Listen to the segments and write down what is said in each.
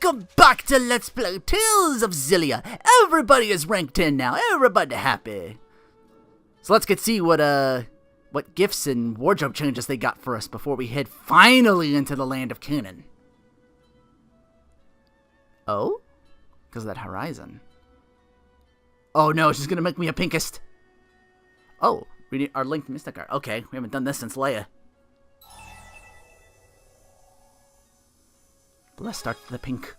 Welcome back to Let's Play Tales of Xillia. Everybody is ranked 10 now. Everybody happy. So let's see what gifts and wardrobe changes they got for us before we head finally into the land of Canaan. Oh? Because of that horizon. Oh no, she's gonna make me a pinkist. Oh, we need our linked mystic art. Okay, we haven't done this since Leia. But let's start with the pink.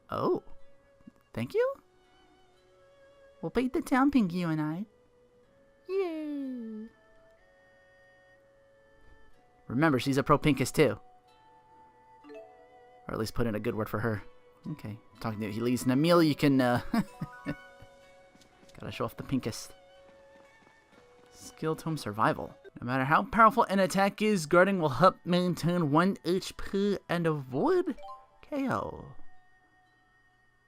Oh, thank you. We'll paint the town pink, you and I. Yay! Remember, she's a pro pinkist too. Or at least put in a good word for her. Okay, talking to Elise and Emil, you can, gotta show off the pinkist. Skill Tome Survival. No matter how powerful an attack is, guarding will help maintain 1 HP and avoid KO.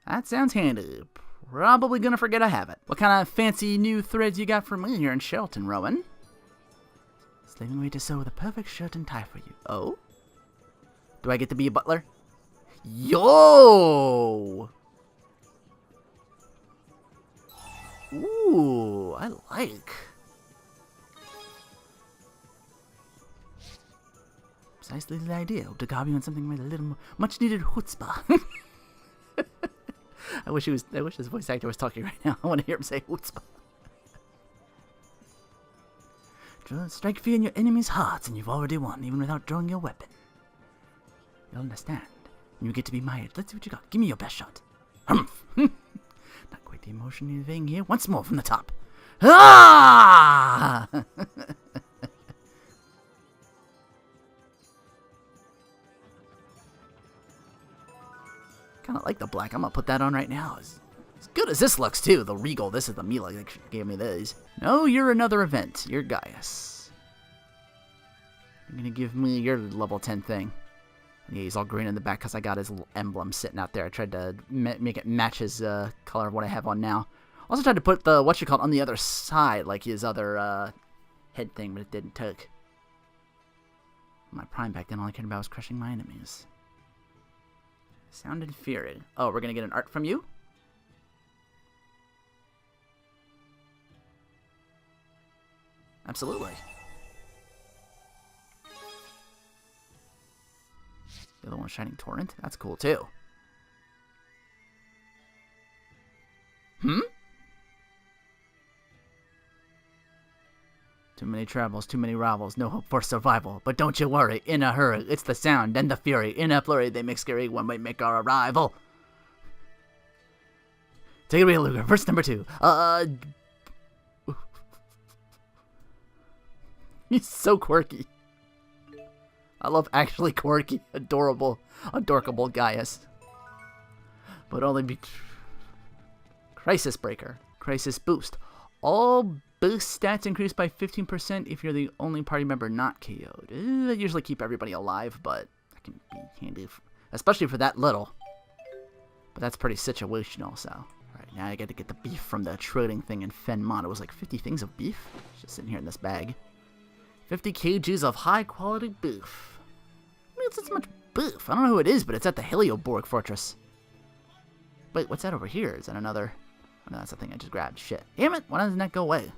That sounds handy. Probably gonna forget I have it. What kind of fancy new threads you got for me here in Shelton, Rowan? Slaving away to sew the perfect shirt and tie for you. Oh? Do I get to be a butler? Yo! Ooh, I like. Precisely the idea. Hope to gob you on something with a little much needed chutzpah. I wish his voice actor was talking right now. I want to hear him say chutzpah. Strike fear in your enemy's hearts, and you've already won, even without drawing your weapon. You'll understand. And you get to be mired. Let's see what you got. Give me your best shot. Humph! Not quite the emotion thing here. Once more from the top. Ah! Kind of like the black. I'm gonna put that on right now. As good as this looks too. The regal. This is the Mila that gave me these. No, you're another event. You're Gaius. You're gonna give me your level 10 thing. Yeah, he's all green in the back because I got his little emblem sitting out there. I tried to make it match his color of what I have on now. Also tried to put the on the other side, like his other head thing, but it didn't take. My prime back then, all I cared about was crushing my enemies. Sound and Fury. Oh, we're gonna get an art from you? Absolutely. The other one, Shining Torrent. That's cool too. Hmm? Too many travels, too many rivals, no hope for survival. But don't you worry, in a hurry, it's the sound and the fury. In a flurry, they make scary when we make our arrival. Take it away, Luger. Verse number 2. He's so quirky. I love actually quirky, adorable Gaius. But only be... Crisis Breaker. Crisis Boost. All boost stats increase by 15% if you're the only party member not KO'd. I usually keep everybody alive, but that can be handy, especially for that little. But that's pretty situational, so... Alright, now I gotta get the beef from the trading thing in Fenmont. It was like 50 things of beef. It's just sitting here in this bag. 50 kgs of high-quality beef. I mean, it's so much beef. I don't know who it is, but it's at the Helioborg Fortress. Wait, what's that over here? Is that another... Oh, no, that's the thing I just grabbed. Shit. Damn it, why doesn't that go away?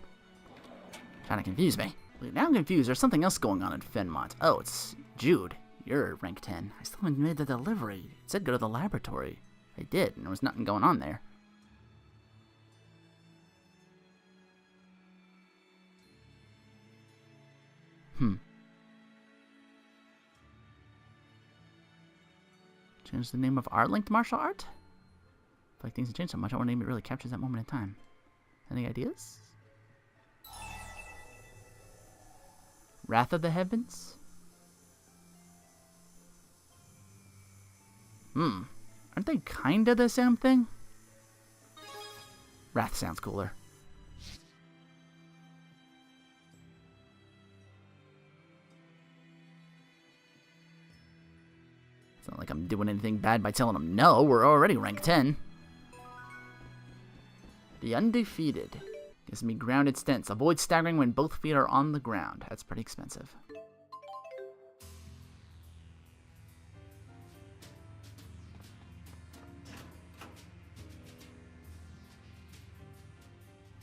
Trying to confuse me. Wait, now I'm confused. There's something else going on in Fenmont. Oh, it's Jude. You're rank 10. I still haven't made the delivery. It said go to the laboratory. I did, and there was nothing going on there. Change the name of our linked martial art? I feel like things have changed so much, I want to name it really captures that moment in time. Any ideas? Wrath of the Heavens? Aren't they kinda the same thing? Wrath sounds cooler. It's not like I'm doing anything bad by telling them no. We're already rank 10. The Undefeated. Gives me grounded stance. Avoid staggering when both feet are on the ground. That's pretty expensive.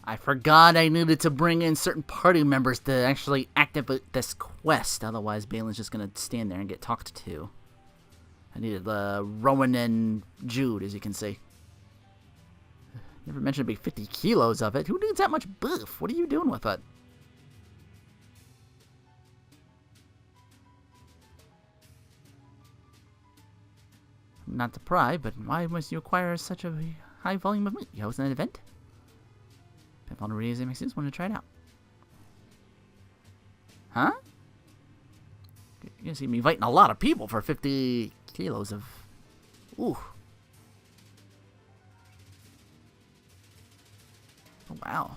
I forgot I needed to bring in certain party members to actually activate this quest. Otherwise, Balin's just going to stand there and get talked to. I needed Rowan and Jude, as you can see. Never mentioned it'd be 50 kilos of it. Who needs that much beef? What are you doing with it? Not to pry, but why must you acquire such a high volume of meat? You host an event? If on a reason makes sense, want to try it out. Huh? You're gonna see me inviting a lot of people for 50 kilos of... Ooh. Oh, wow.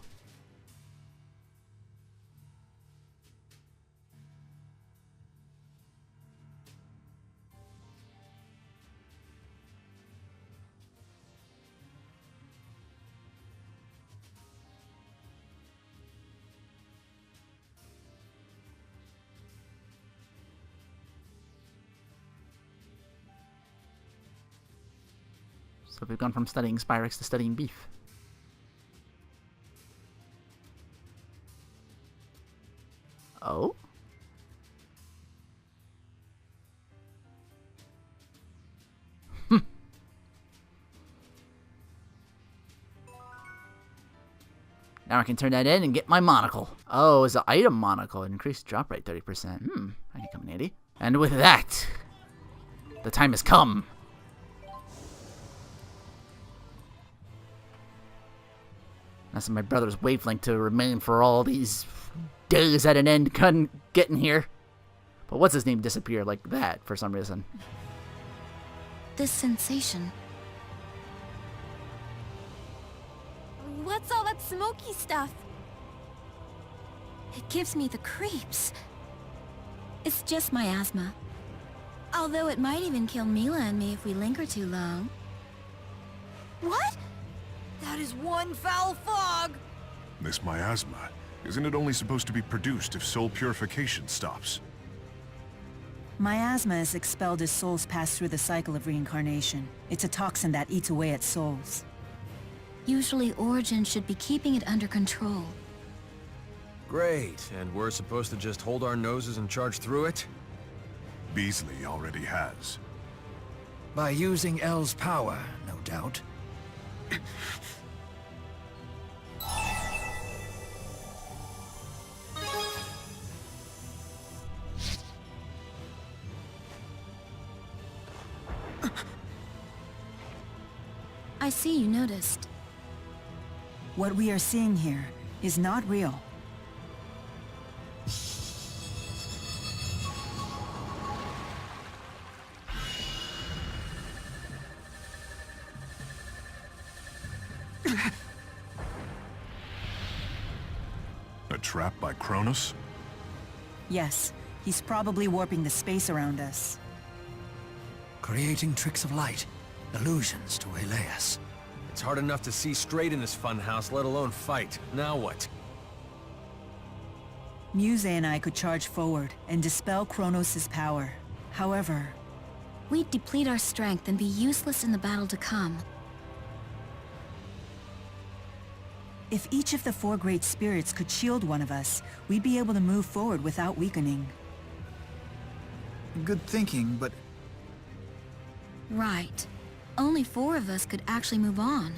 So we've gone from studying Spyrex to studying beef. Oh? Now I can turn that in and get my monocle. Oh, it's an item monocle. Increased drop rate 30%. That can come in handy. And with that, the time has come. That's my brother's wavelength to remain for all these days at an end getting here. But what's his name disappeared like that for some reason? This sensation. What's all that smoky stuff? It gives me the creeps. It's just my asthma. Although it might even kill Mila and me if we linger too long. What? That is one foul fog! This miasma, isn't it only supposed to be produced if soul purification stops? Miasma is expelled as souls pass through the cycle of reincarnation. It's a toxin that eats away at souls. Usually Origin should be keeping it under control. Great, and we're supposed to just hold our noses and charge through it? Beasley already has. By using L's power, no doubt. I see you noticed. What we are seeing here is not real. A trap by Kronos? Yes, he's probably warping the space around us. Creating tricks of light, illusions to waylay us. It's hard enough to see straight in this funhouse, let alone fight. Now what? Muse and I could charge forward and dispel Kronos' power. However... We'd deplete our strength and be useless in the battle to come. If each of the four great spirits could shield one of us, we'd be able to move forward without weakening. Good thinking, but Right. Only 4 of us could actually move on.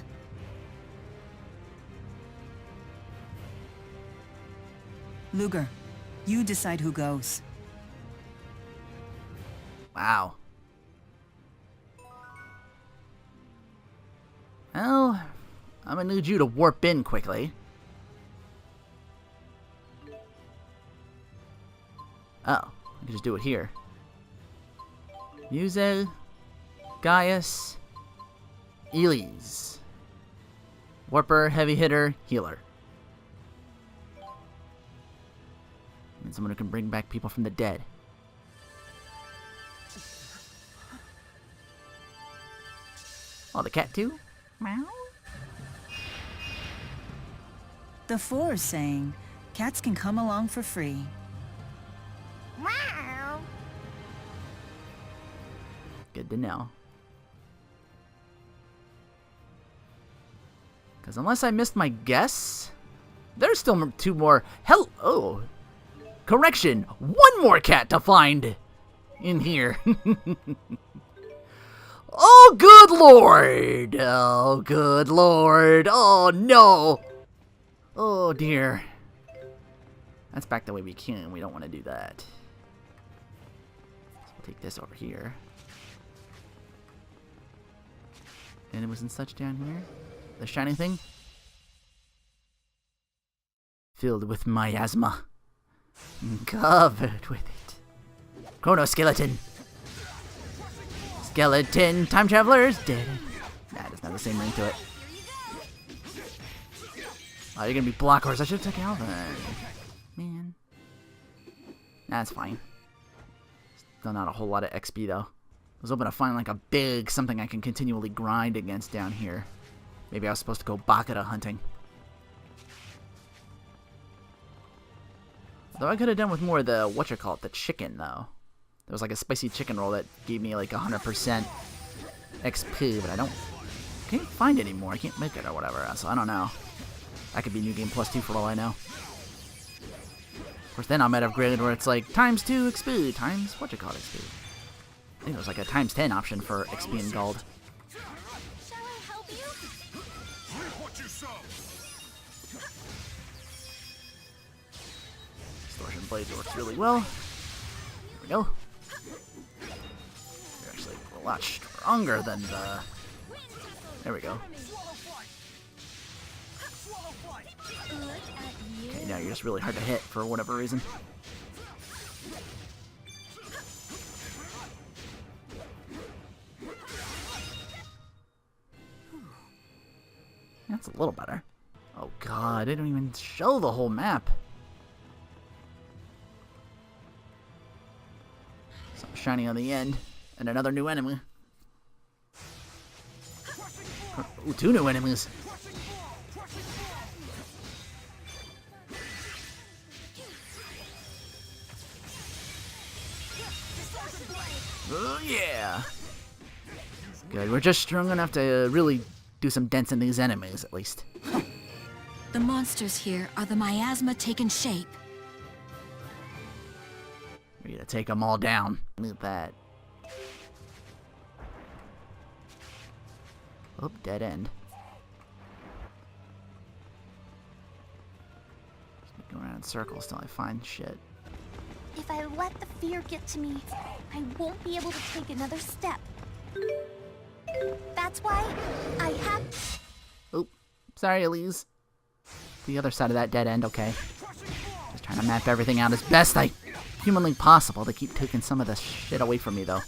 Luger, you decide who goes. Wow. Well, I'm gonna need you to warp in quickly. Oh, I can just do it here. Muse, Gaius, Elise. Warper, heavy hitter, healer. And someone who can bring back people from the dead. Oh, the cat too? Meow. The Four is saying cats can come along for free. Good to know. Because unless I missed my guess, there's still 2 more. Oh, correction, 1 more cat to find in here. Oh, good lord! Oh, good lord! Oh, no! Oh, dear. That's back the way we came. We don't want to do that. So we'll take this over here. And it was in such down here. The shiny thing. Filled with miasma. Covered with it. Chrono skeleton. Skeleton time travelers dead. Nah, it doesn't have the same ring to it. Oh, you're gonna be blockers. I should have taken Alvin. Man. That's fine. Still not a whole lot of XP though. I was hoping to find like a big something I can continually grind against down here. Maybe I was supposed to go Bakura hunting. Though I could have done with more of the, the chicken though. There was like a spicy chicken roll that gave me like 100% XP, but I can't find it anymore. I can't make it or whatever, so I don't know. That could be New Game Plus 2 for all I know. Of course, then I might upgrade it where it's like times 2 XP, times XP. I think it was like a times 10 option for XP and gold. Shall I help you? What you saw. Distortion blades works really well. There we go. You're actually a lot stronger than the... There we go. Okay, now you're just really hard to hit for whatever reason. That's a little better. Oh god, it didn't even show the whole map. Something shiny on the end. And another new enemy. Ooh, 2 new enemies. Oh yeah! Good, we're just strong enough to really do some dents in these enemies, at least. The monsters here are the miasma taken shape. We're gonna take them all down. Look at that. Oh, dead end. Just go around in circles till I find shit. If I let the fear get to me, I won't be able to take another step. That's why I have... Oh, sorry, Elise. The other side of that dead end, okay. Just trying to map everything out as best I humanly possible. They keep taking some of the shit away from me, though.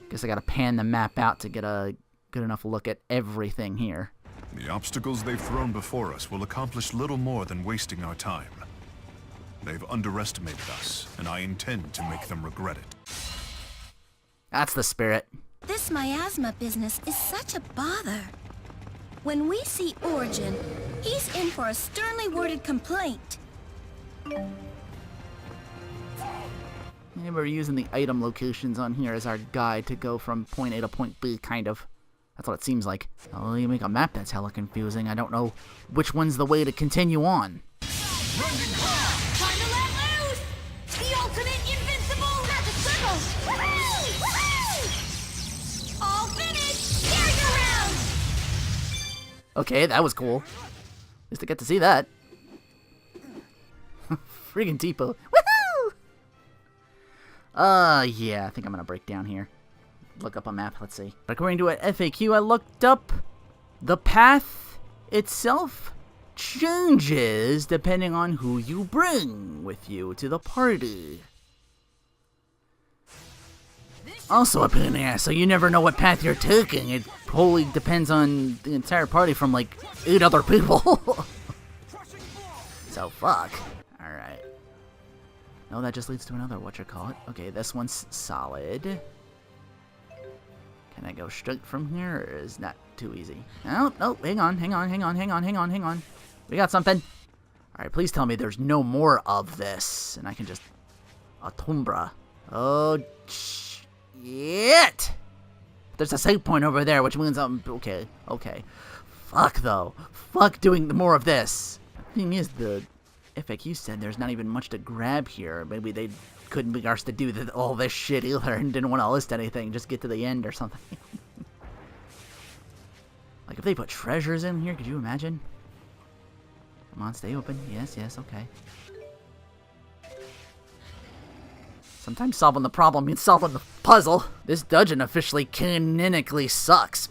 Guess I gotta pan the map out to get a good enough look at everything here. The obstacles they've thrown before us will accomplish little more than wasting our time. They've underestimated us, and I intend to make them regret it. That's the spirit. This miasma business is such a bother. When we see Origin, he's in for a sternly worded complaint. Yeah, we're using the item locations on here as our guide to go from point A to point B, kind of. That's what it seems like. Oh, you make a map that's hella confusing. I don't know which one's the way to continue on. Time to let loose! The ultimate invincible magic circle! Woohoo! Woohoo! All finished! Here's your round! Okay, that was cool. At least I get to see that. Friggin' Tipo. Woohoo! Yeah, I think I'm gonna break down here. Look up a map, let's see. According to an FAQ I looked up, the path itself changes depending on who you bring with you to the party. Also up in there, so you never know what path you're taking. It wholly depends on the entire party from like 8 other people. So fuck. Alright. No, that just leads to another whatchamacallit. Okay, this one's solid. Can I go straight from here, or is that too easy? Oh, no, hang on. We got something? Alright, please tell me there's no more of this. And I can just... Atumbra. Oh, shit! There's a save point over there, which means I'm... Okay, okay. Fuck, though. Fuck doing more of this. The thing is, the FAQ said there's not even much to grab here. Maybe they couldn't be arsed to do all this shit either and didn't want to list anything. Just get to the end or something. Like, if they put treasures in here, could you imagine? Come on, stay open. Yes, yes, okay. Sometimes solving the problem means solving the puzzle. This dungeon officially canonically sucks.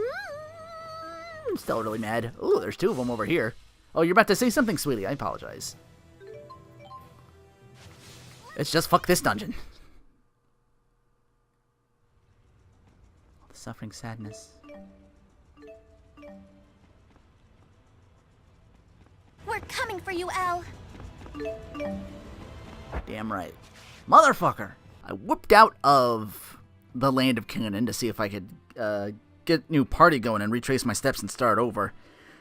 I'm still really mad. Ooh, there's two of them over here. Oh, you're about to say something, sweetie. I apologize. It's just fuck this dungeon. All the suffering, sadness. We're coming for you, Elle. Damn right. Motherfucker! I whipped out of the land of Canaan to see if I could get new party going and retrace my steps and start over.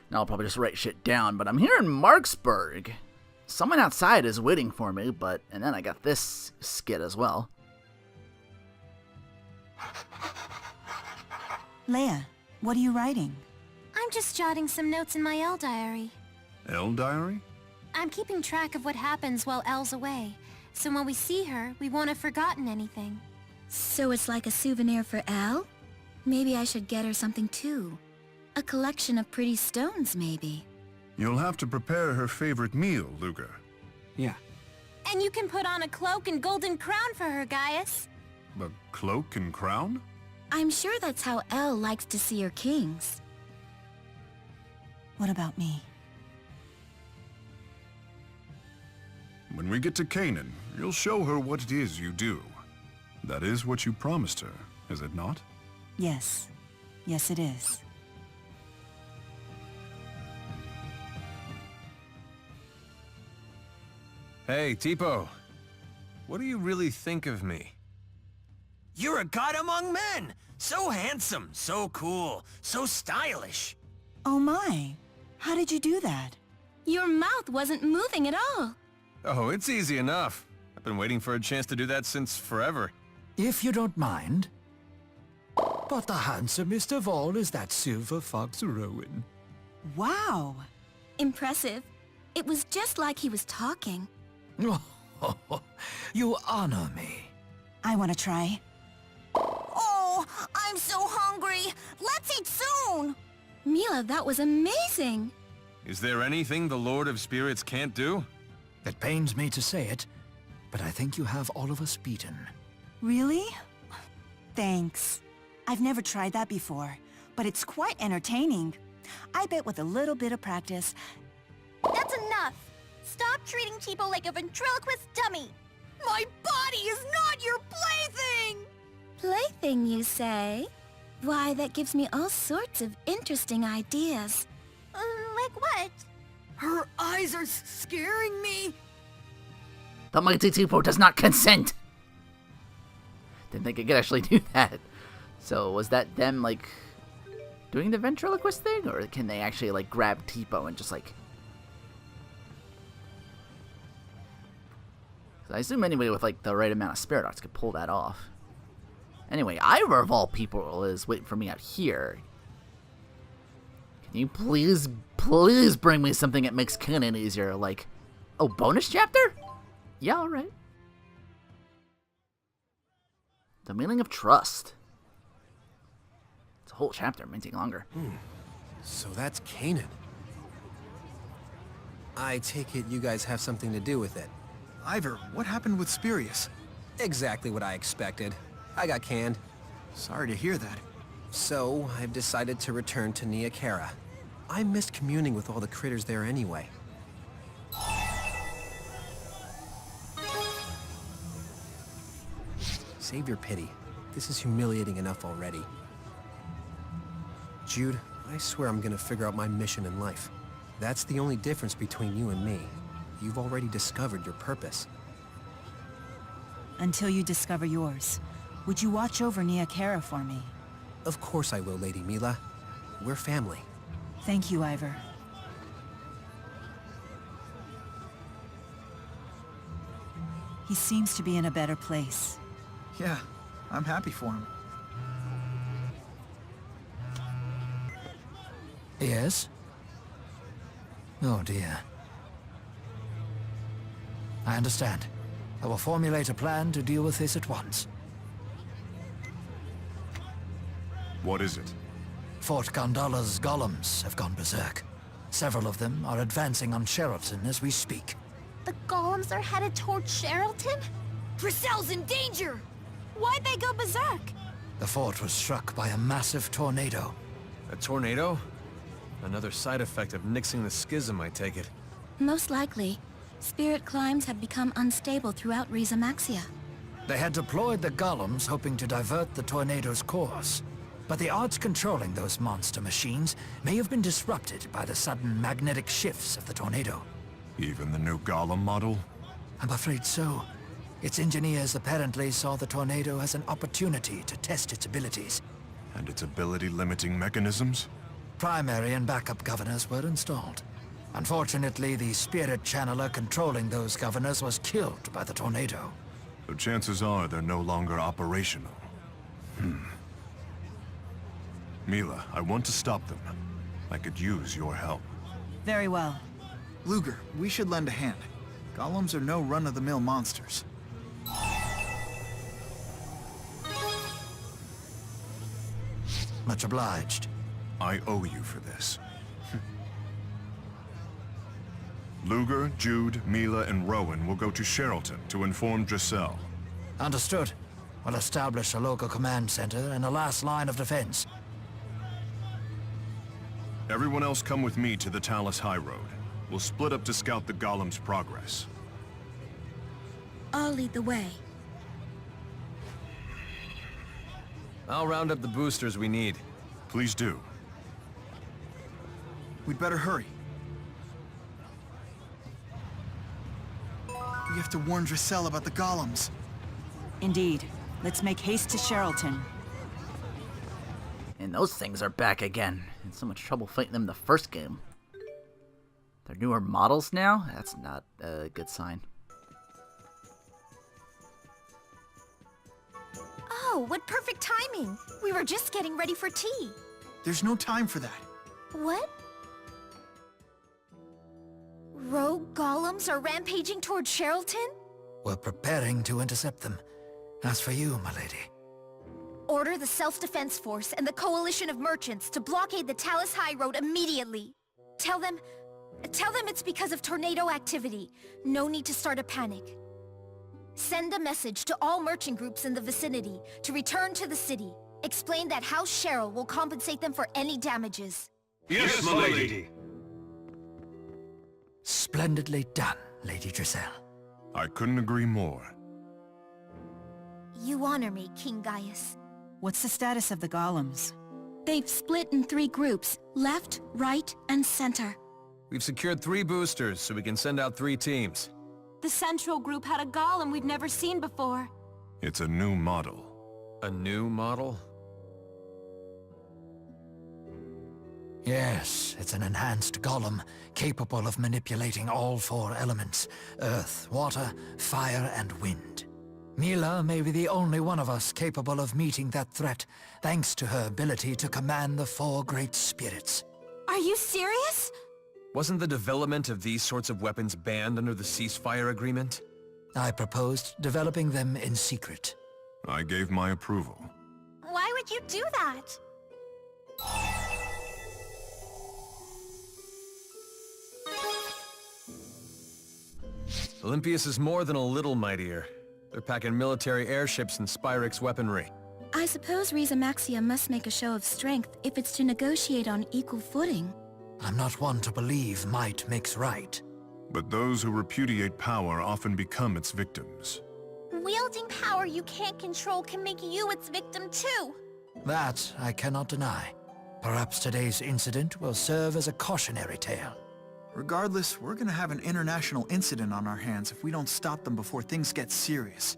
Now I'll probably just write shit down, but I'm here in Marksburg. Someone outside is waiting for me, and then I got this skit as well. Leia, what are you writing? I'm just jotting some notes in my Elle diary. Elle diary? I'm keeping track of what happens while Elle's away. So when we see her, we won't have forgotten anything. So it's like a souvenir for Elle? Maybe I should get her something too. A collection of pretty stones, maybe. You'll have to prepare her favorite meal, Luger. Yeah. And you can put on a cloak and golden crown for her, Gaius. A cloak and crown? I'm sure that's how Elle likes to see her kings. What about me? When we get to Canaan, you'll show her what it is you do. That is what you promised her, is it not? Yes. Yes, it is. Hey, Tipo. What do you really think of me? You're a god among men! So handsome, so cool, so stylish. Oh my. How did you do that? Your mouth wasn't moving at all. Oh, it's easy enough. I've been waiting for a chance to do that since forever. If you don't mind. But the handsomest of all is that silver fox Rowan. Wow. Impressive. It was just like he was talking. You honor me. I want to try. Oh, I'm so hungry. Let's eat soon. Mila, that was amazing. Is there anything the Lord of Spirits can't do? It pains me to say it, but I think you have all of us beaten. Really? Thanks. I've never tried that before, but it's quite entertaining. I bet with a little bit of practice... That's enough. Stop treating Tipo like a ventriloquist dummy. My body is not your plaything. Plaything, you say? Why, that gives me all sorts of interesting ideas. Like what? Her eyes are scaring me. The mighty Tipo does not consent! Didn't think it could actually do that. So, was that them, like, doing the ventriloquist thing? Or can they actually, like, grab Tipo and just, like... I assume anybody with, like, the right amount of spirit arts could pull that off. Anyway, Ivor of all people is waiting for me out here. Can you please bring me something that makes canon easier? Like, oh, bonus chapter? Yeah, alright. The meaning of trust. It's a whole chapter, it may take longer. So that's Canaan. I take it you guys have something to do with it. Ivor, what happened with Spirius? Exactly what I expected. I got canned. Sorry to hear that. So, I've decided to return to Neokera. I missed communing with all the critters there anyway. Save your pity. This is humiliating enough already. Jude, I swear I'm gonna figure out my mission in life. That's the only difference between you and me. You've already discovered your purpose. Until you discover yours. Would you watch over Neokera for me? Of course I will, Lady Mila. We're family. Thank you, Ivor. He seems to be in a better place. Yeah, I'm happy for him. Yes? Oh dear. I understand. I will formulate a plan to deal with this at once. What is it? Fort Gondola's golems have gone berserk. Several of them are advancing on Sheraton as we speak. The golems are headed towards Sheraton? Grisel's in danger! Why'd they go berserk? The fort was struck by a massive tornado. A tornado? Another side effect of nixing the schism, I take it. Most likely. Spirit climbs have become unstable throughout Riza Maxia. They had deployed the golems hoping to divert the tornado's course. But the odds controlling those monster machines may have been disrupted by the sudden magnetic shifts of the tornado. Even the new golem model? I'm afraid so. Its engineers apparently saw the tornado as an opportunity to test its abilities. And its ability-limiting mechanisms? Primary and backup governors were installed. Unfortunately, the spirit channeler controlling those governors was killed by the tornado. So chances are they're no longer operational. Mila, I want to stop them. I could use your help. Very well. Luger, we should lend a hand. Golems are no run-of-the-mill monsters. Much obliged. I owe you for this. Luger, Jude, Mila, and Rowan will go to Sheraton to inform Giselle. Understood. We'll establish a local command center and a last line of defense. Everyone else come with me to the Talus High Road. We'll split up to scout the golem's progress. I'll lead the way. I'll round up the boosters we need. Please do. We'd better hurry. We have to warn Giselle about the golems. Indeed. Let's make haste to Sheraton. And those things are back again. In so much trouble fighting them in the first game. They're newer models now? That's not a good sign. Oh, what perfect timing! We were just getting ready for tea. There's no time for that. What? Rogue golems are rampaging towards Sheraton? We're preparing to intercept them. As for you, my lady. Order the Self-Defense Force and the Coalition of Merchants to blockade the Talus High Road immediately. Tell them it's because of tornado activity. No need to start a panic. Send a message to all merchant groups in the vicinity to return to the city. Explain that House Cheryl will compensate them for any damages. Yes, my lady. Splendidly done, Lady Giselle. I couldn't agree more. You honor me, King Gaius. What's the status of the golems? They've split in 3 groups, left, right, and center. We've secured 3 boosters, so we can send out 3 teams. The central group had a golem we've never seen before. It's a new model. A new model? Yes, it's an enhanced golem, capable of manipulating all 4 elements: earth, water, fire, and wind. Mila may be the only one of us capable of meeting that threat, thanks to her ability to command the 4 great spirits. Are you serious? Wasn't the development of these sorts of weapons banned under the ceasefire agreement? I proposed developing them in secret. I gave my approval. Why would you do that? Olympius is more than a little mightier. They're packing military airships and Spyrix weaponry. I suppose Riza Maxia must make a show of strength if it's to negotiate on equal footing. I'm not one to believe might makes right. But those who repudiate power often become its victims. Wielding power you can't control can make you its victim too. That I cannot deny. Perhaps today's incident will serve as a cautionary tale. Regardless, we're gonna have an international incident on our hands if we don't stop them before things get serious.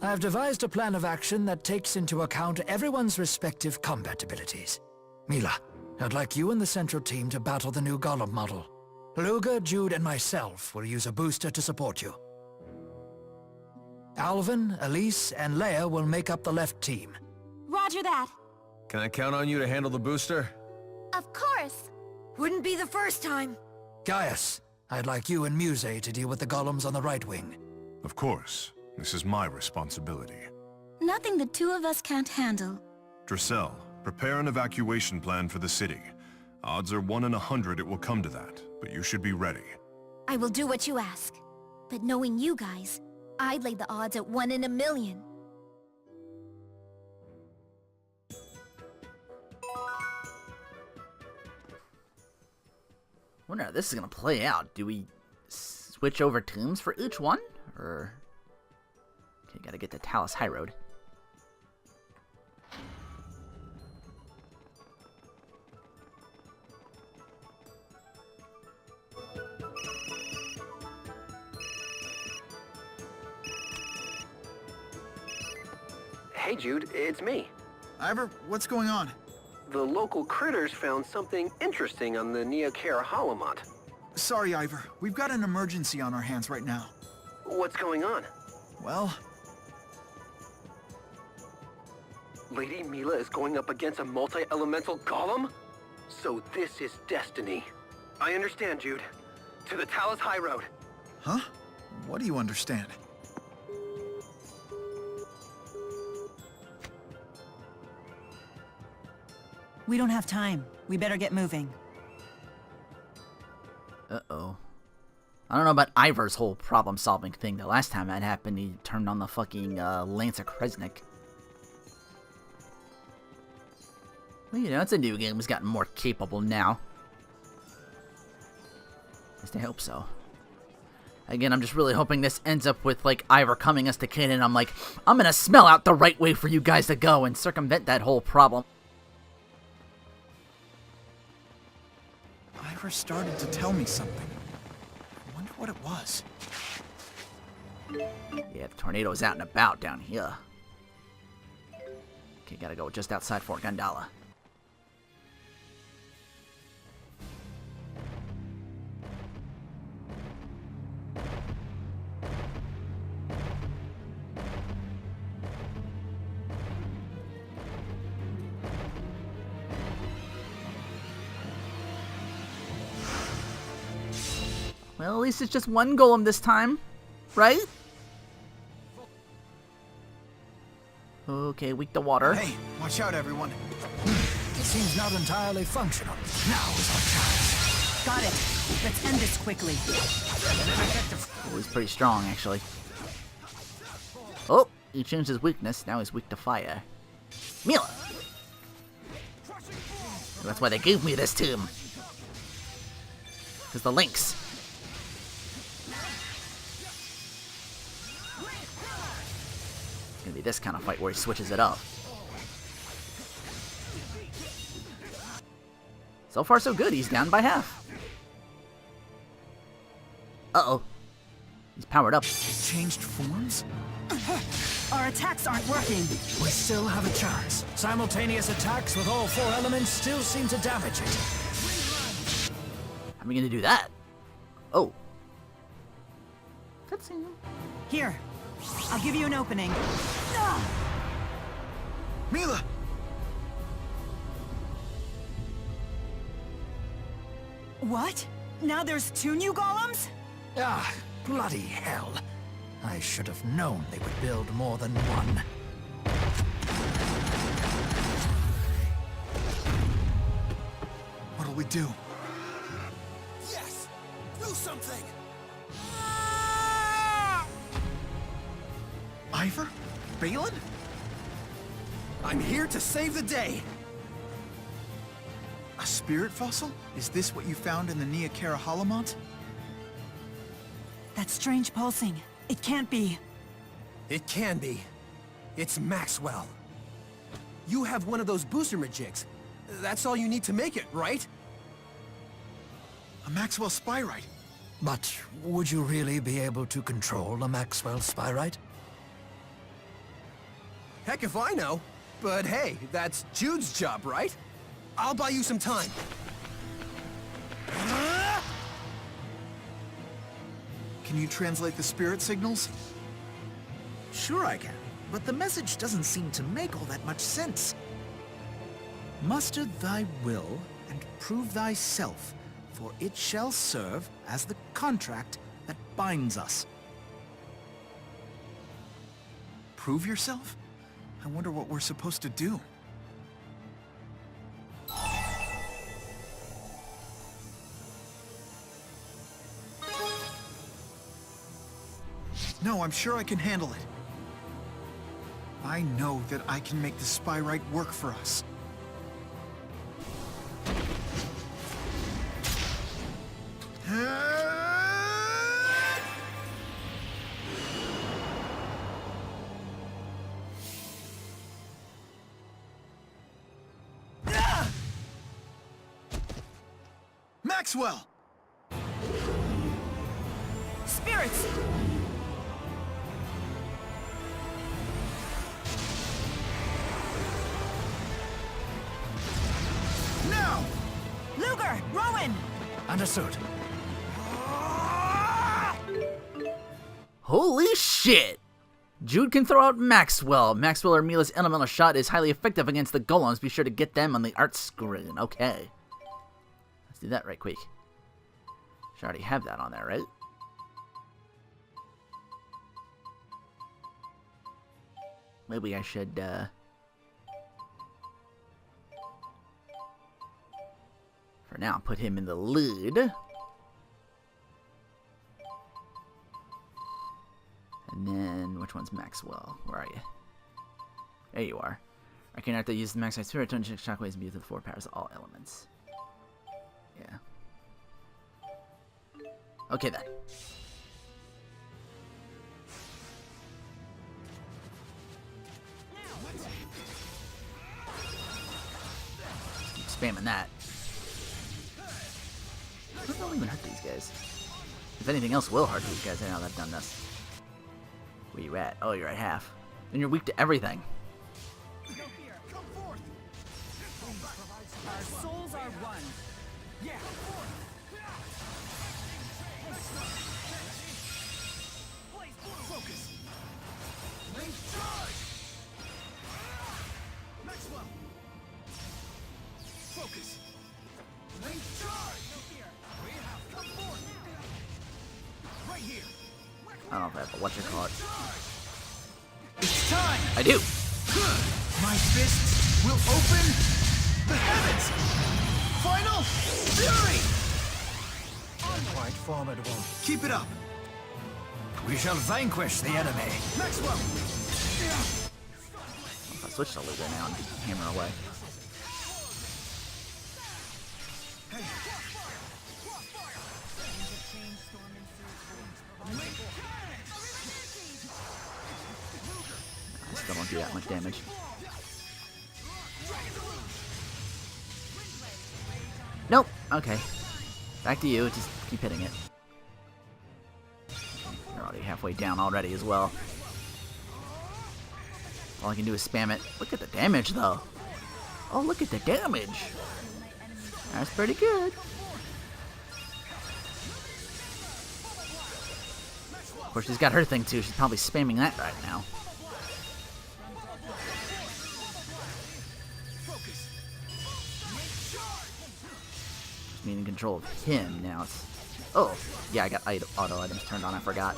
I've devised a plan of action that takes into account everyone's respective combat abilities. Mila, I'd like you and the central team to battle the new golem model. Luger, Jude, and myself will use a booster to support you. Alvin, Elise, and Leia will make up the left team. Roger that. Can I count on you to handle the booster? Of course. Wouldn't be the first time. Gaius, I'd like you and Muse to deal with the golems on the right wing. Of course. This is my responsibility. Nothing the two of us can't handle. Dressel, prepare an evacuation plan for the city. Odds are 1 in 100 it will come to that, but you should be ready. I will do what you ask. But knowing you guys, I'd lay the odds at 1 in a million. Wonder how this is gonna play out. Do we switch over tombs for each one? Or... Okay, gotta get to Talus High Road. Hey Jude, it's me. Ivor, what's going on? The local critters found something interesting on the Neokara Halamont. Sorry, Ivor. We've got an emergency on our hands right now. What's going on? Well... Lady Mila is going up against a multi-elemental golem? So this is destiny. I understand, Jude. To the Talus High Road. Huh? What do you understand? We don't have time. We better get moving. Uh-oh. I don't know about Ivor's whole problem-solving thing. The last time that happened, he turned on the fucking Lancer Kresnik. Well, you know, it's a new game. He's gotten more capable now. At least I hope so. Again, I'm just really hoping this ends up with, like, Ivor coming us to Canaan. I'm like, I'm gonna smell out the right way for you guys to go and circumvent that whole problem. Ivor started to tell me something. I wonder what it was. Yeah, the tornado's out and about down here. Okay, gotta go just outside Fort Gundala. Well, at least it's just one golem this time, right? Okay, weak to water. Hey, watch out, everyone. It seems not entirely functional. Now is our chance. Got it. Let's end this quickly. Oh, he's pretty strong, actually. Oh, he changed his weakness. Now he's weak to fire. Mila! That's why they gave me this tomb. Because the links. It's gonna be this kind of fight where he switches it up. So far, so good. He's down by half. Uh-oh. He's powered up. It changed forms? Our attacks aren't working. We still have a chance. Simultaneous attacks with all 4 elements still seem to damage it. How are we gonna do that? Oh. Cutscene. Here. I'll give you an opening. Mila! What? Now there's 2 new golems? Ah, bloody hell. I should have known they would build more than one. What'll we do? Yes! Do something! Ivor? Balin? I'm here to save the day! A spirit fossil? Is this what you found in the Neokara Halamont? That strange pulsing. It can't be. It can be. It's Maxwell. You have one of those booster majigs. That's all you need to make it, right? A Maxwell Spyrite. But would you really be able to control a Maxwell Spyrite? Heck if I know. But hey, that's Jude's job, right? I'll buy you some time. Can you translate the spirit signals? Sure I can, but the message doesn't seem to make all that much sense. Muster thy will and prove thyself, for it shall serve as the contract that binds us. Prove yourself? I wonder what we're supposed to do. No, I'm sure I can handle it. I know that I can make the Spyrite work for us. Maxwell! Spirits! Now! Luger! Rowan! Understood. Holy shit! Jude can throw out Maxwell. Maxwell or Mila's elemental shot is highly effective against the golems. Be sure to get them on the art screen. Okay. Let's do that right quick. Should already have that on there, right? Maybe I should, for now, put him in the lead. And then, which one's Maxwell? Where are you? There you are. I can have to use the Maxwell Spirit to inject shockwaves and use the 4 powers of all elements. Yeah. Okay then. Keep spamming that. That won't even hurt these guys. If anything else will hurt these guys, I know that done this. Where you at? Oh, you're at half. Then you're weak to everything. Our souls are one. Yeah. Focus. Lane charge. Maxwell. Focus. Lane charge. We have come forth. Right here. I don't know if I have to whatchamacallit. It's time! I do! My fists will open the heavens! Final fury! Quite formidable. Keep it up! We shall vanquish the enemy. Maxwell! If I switch to Luger now and hammer away. I still don't do that much damage. Nope. Okay. Back to you. Just keep hitting it. You're already halfway down already as well. All I can do is spam it. Look at the damage, though. Oh, look at the damage. That's pretty good. Of course, she's got her thing, too. She's probably spamming that right now. Just needing control of him now. It's... Oh, yeah, I got auto items turned on. I forgot.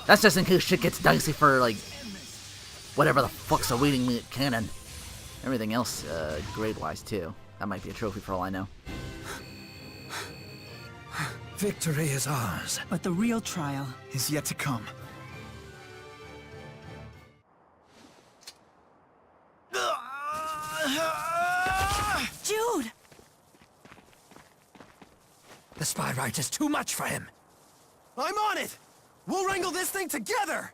That's just in case shit gets dicey for, like, whatever the fuck's awaiting me at Canon. Everything else, grade-wise, too. That might be a trophy for all I know. Victory is ours. But the real trial Is yet to come. Jude! The Spyrite is too much for him. I'm on it! We'll wrangle this thing together!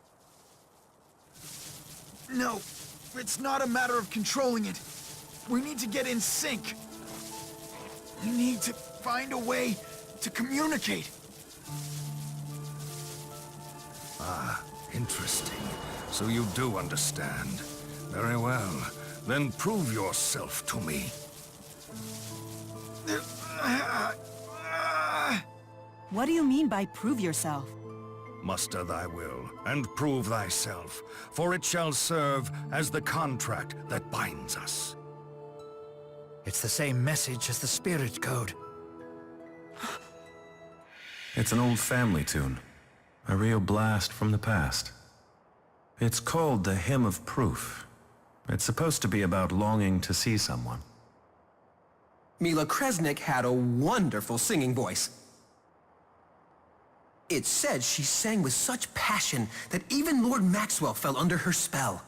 No, it's not a matter of controlling it. We need to get in sync. We need to find a way to communicate. Ah, interesting. So you do understand. Very well. Then prove yourself to me. What do you mean by prove yourself? Muster thy will, and prove thyself, for it shall serve as the contract that binds us. It's the same message as the spirit code. It's an old family tune. A real blast from the past. It's called the Hymn of Proof. It's supposed to be about longing to see someone. Mila Kresnik had a wonderful singing voice. It's said she sang with such passion that even Lord Maxwell fell under her spell.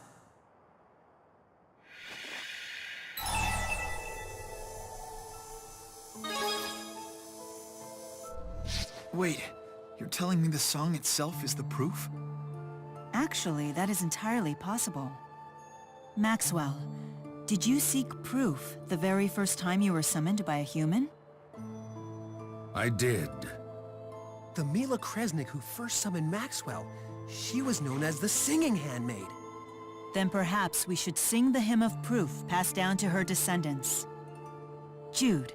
Wait, you're telling me the song itself is the proof? Actually, that is entirely possible. Maxwell, did you seek proof the very first time you were summoned by a human? I did. The Mila Kresnik who first summoned Maxwell, she was known as the Singing Handmaid. Then perhaps we should sing the Hymn of Proof passed down to her descendants. Jude.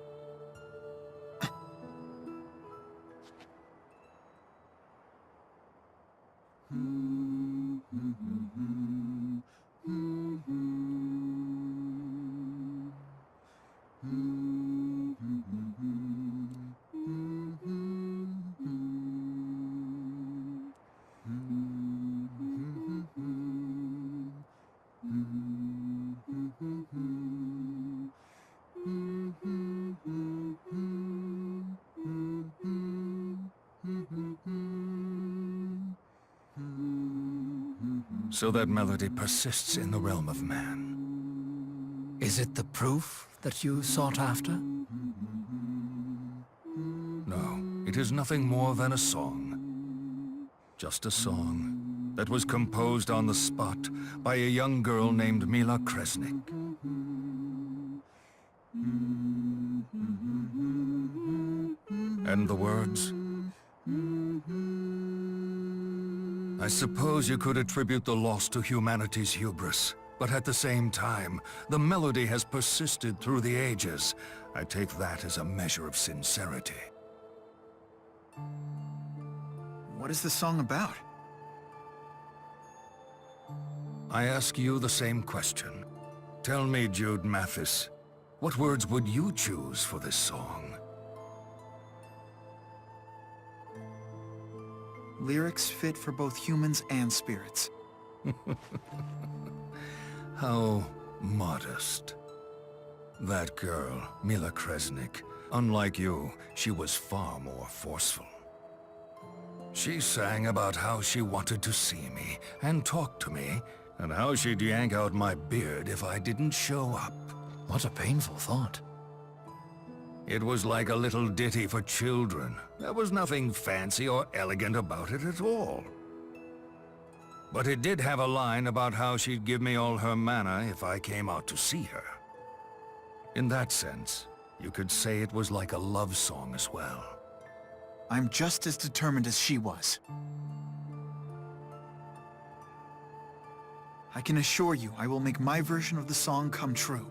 So that melody persists in the realm of man. Is it the proof that you sought after? No, it is nothing more than a song. Just a song that was composed on the spot by a young girl named Mila Kresnik. And the words? I suppose you could attribute the loss to humanity's hubris, but at the same time, the melody has persisted through the ages. I take that as a measure of sincerity. What is the song about? I ask you the same question. Tell me, Jude Mathis, what words would you choose for this song? Lyrics fit for both humans and spirits. How modest. That girl, Mila Kresnik, unlike you, she was far more forceful. She sang about how she wanted to see me and talk to me, and how she'd yank out my beard if I didn't show up. What a painful thought. It was like a little ditty for children. There was nothing fancy or elegant about it at all. But it did have a line about how she'd give me all her mana if I came out to see her. In that sense, you could say it was like a love song as well. I'm just as determined as she was. I can assure you I will make my version of the song come true.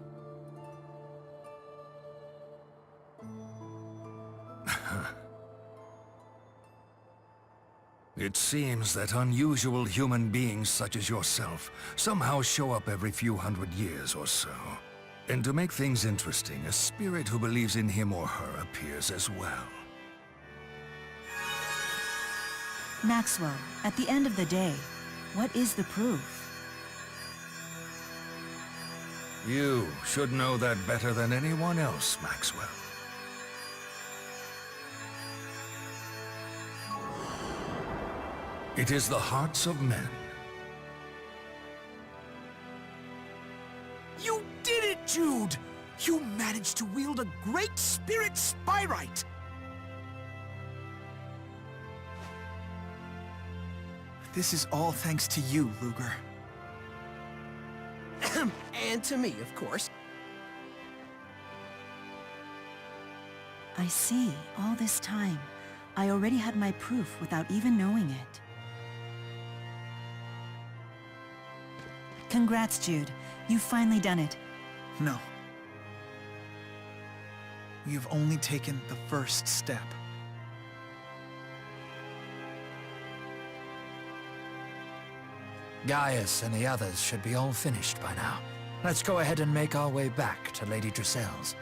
It seems that unusual human beings such as yourself somehow show up every few hundred years or so. And to make things interesting, a spirit who believes in him or her appears as well. Maxwell, at the end of the day, what is the proof? You should know that better than anyone else, Maxwell. It is the hearts of men. You did it, Jude! You managed to wield a great spirit spyrite! This is all thanks to you, Luger. And to me, of course. I see, all this time, I already had my proof without even knowing it. Congrats, Jude. You've finally done it. No. We have only taken the first step. Gaius and the others should be all finished by now. Let's go ahead and make our way back to Lady Drisell's.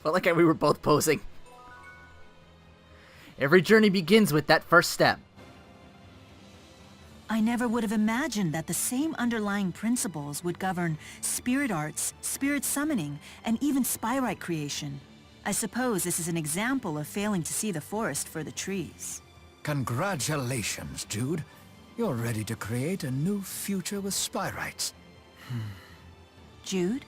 Felt like we were both posing. Every journey begins with that first step. I never would have imagined that the same underlying principles would govern spirit arts, spirit summoning, and even spyrite creation. I suppose this is an example of failing to see the forest for the trees. Congratulations, Jude. You're ready to create a new future with spyrites. Jude?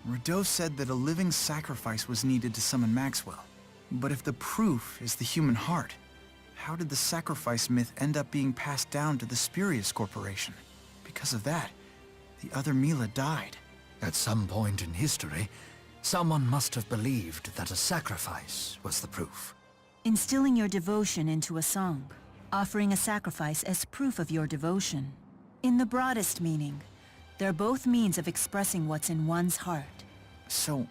Rideau said that a living sacrifice was needed to summon Maxwell. But if the proof is the human heart, how did the sacrifice myth end up being passed down to the Spurious Corporation? Because of that, the other Mila died. At some point in history, someone must have believed that a sacrifice was the proof. Instilling your devotion into a song. Offering a sacrifice as proof of your devotion. In the broadest meaning, they're both means of expressing what's in one's heart. So,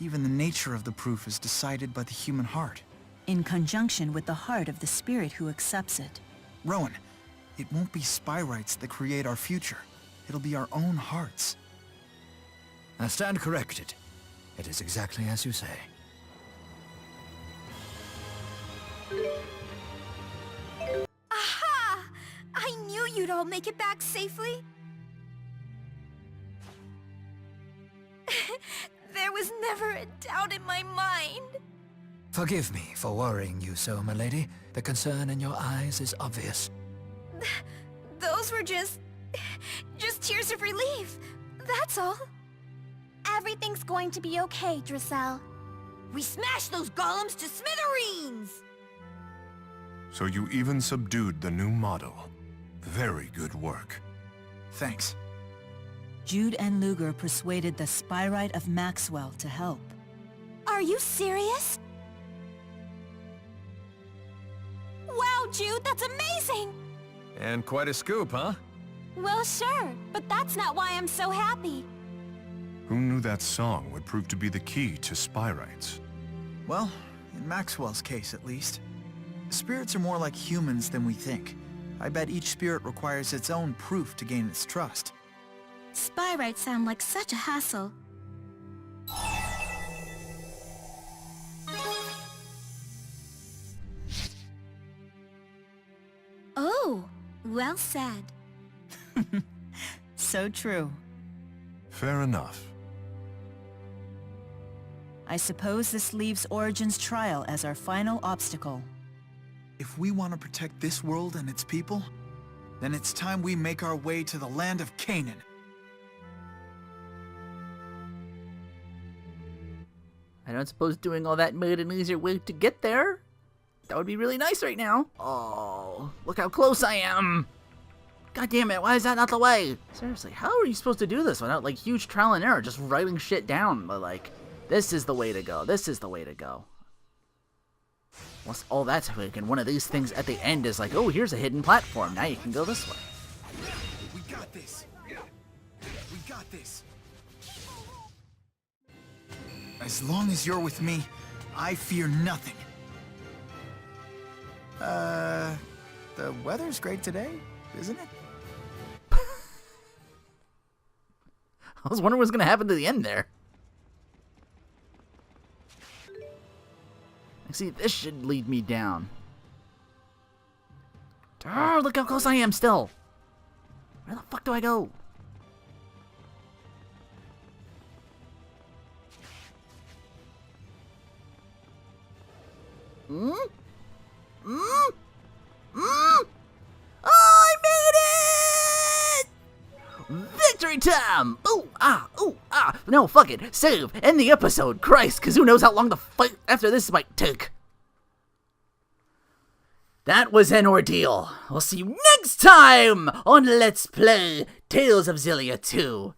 even the nature of the proof is decided by the human heart. In conjunction with the heart of the spirit who accepts it. Rowan, it won't be spyrites that create our future. It'll be our own hearts. I stand corrected. It is exactly as you say. Aha! I knew you'd all make it back safely. There was never a doubt in my mind. Forgive me for worrying you so, milady. The concern in your eyes is obvious. Those were just tears of relief. That's all. Everything's going to be okay, Drisell. We smashed those golems to smithereens! So you even subdued the new model. Very good work. Thanks. Jude and Luger persuaded the Spyrite of Maxwell to help. Are you serious? Wow, Jude, that's amazing! And quite a scoop, huh? Well, sure, but that's not why I'm so happy. Who knew that song would prove to be the key to spyrites? Well, in Maxwell's case at least. Spirits are more like humans than we think. I bet each spirit requires its own proof to gain its trust. Spyrites sound like such a hassle. Oh, well said. So true. Fair enough. I suppose this leaves Origin's trial as our final obstacle. If we want to protect this world and its people, then it's time we make our way to the land of Canaan. I don't suppose doing all that made an easier way to get there. That would be really nice right now. Oh, look how close I am. God damn it, why is that not the way? Seriously, how are you supposed to do this without, like, huge trial and error? Just writing shit down, but, like, this is the way to go. This is the way to go. Once all that's taken, one of these things at the end is like, oh, here's a hidden platform. Now you can go this way. We got this. We got this. As long as you're with me, I fear nothing. The weather's great today, isn't it? I was wondering what's going to happen to the end there. See, this should lead me down. Oh, look how close I am still. Where the fuck do I go? I made it! Victory time! Ooh, ah, ooh, ah. No, fuck it. Save. End the episode. Christ, because who knows how long the fight after this might take. That was an ordeal. We'll see you next time on Let's Play Tales of Xillia 2.